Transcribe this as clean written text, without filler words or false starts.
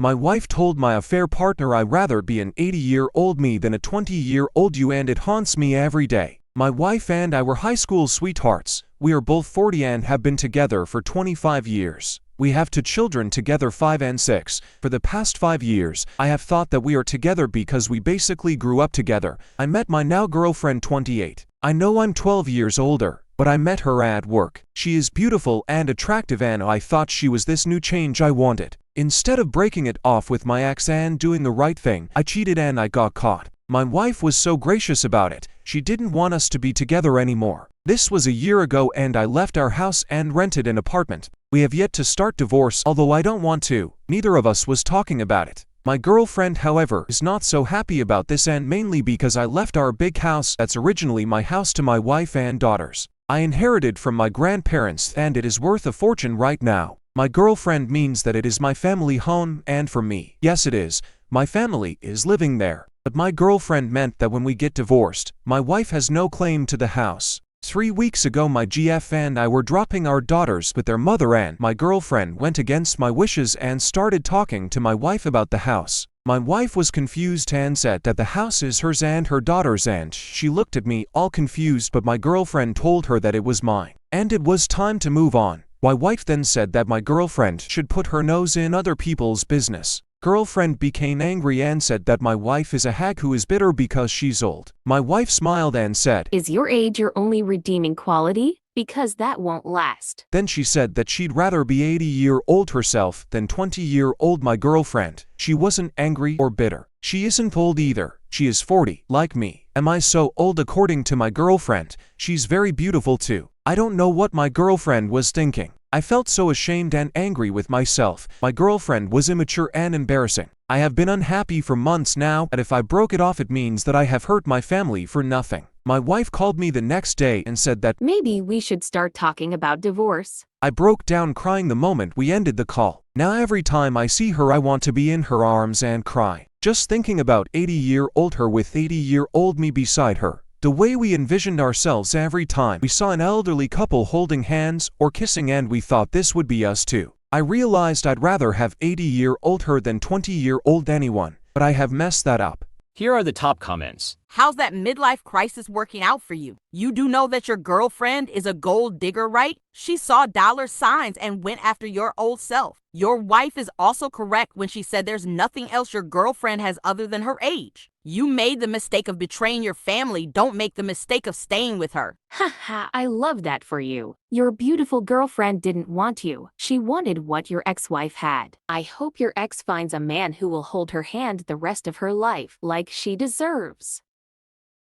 My wife told my affair partner I'd rather be an 80-year-old me than a 20-year-old you, and it haunts me every day. My wife and I were high school sweethearts. We are both 40 and have been together for 25 years. We have 2 children together, 5 and 6. For the past 5 years, I have thought that we are together because we basically grew up together. I met my now girlfriend 28. I know I'm 12 years older, but I met her at work. She is beautiful and attractive and I thought she was this new change I wanted. Instead of breaking it off with my ex and doing the right thing, I cheated and I got caught. My wife was so gracious about it. She didn't want us to be together anymore. This was a year ago and I left our house and rented an apartment. We have yet to start divorce, although I don't want to. Neither of us was talking about it. My girlfriend, however, is not so happy about this, and mainly because I left our big house that's originally my house to my wife and daughters. I inherited from my grandparents and it is worth a fortune right now. My girlfriend means that it is my family home, and for me, yes it is. My family is living there. But my girlfriend meant that when we get divorced, my wife has no claim to the house. 3 weeks ago my GF and I were dropping our daughters with their mother and my girlfriend went against my wishes and started talking to my wife about the house. My wife was confused and said that the house is hers and her daughter's, and she looked at me all confused, but my girlfriend told her that it was mine and it was time to move on. My wife then said that my girlfriend should put her nose in other people's business. Girlfriend became angry and said that my wife is a hag who is bitter because she's old. My wife smiled and said, "Is your age your only redeeming quality? Because that won't last." Then she said that she'd rather be 80-year-old herself than 20-year-old my girlfriend. She wasn't angry or bitter. She isn't old either. She is 40, like me. Am I so old? According to my girlfriend, she's very beautiful too. I don't know what my girlfriend was thinking. I felt so ashamed and angry with myself. My girlfriend was immature and embarrassing. I have been unhappy for months now, and if I broke it off it means that I have hurt my family for nothing. My wife called me the next day and said that maybe we should start talking about divorce. I broke down crying the moment we ended the call. Now every time I see her I want to be in her arms and cry. Just thinking about 80-year-old her with 80-year-old me beside her. The way we envisioned ourselves every time we saw an elderly couple holding hands or kissing, and we thought this would be us too. I realized I'd rather have 80-year-old her than 20-year-old anyone, but I have messed that up. Here are the top comments. How's that midlife crisis working out for you? You do know that your girlfriend is a gold digger, right? She saw dollar signs and went after your old self. Your wife is also correct when she said there's nothing else your girlfriend has other than her age. You made the mistake of betraying your family. Don't make the mistake of staying with her. Haha, I love that for you. Your beautiful girlfriend didn't want you. She wanted what your ex-wife had. I hope your ex finds a man who will hold her hand the rest of her life like she deserves.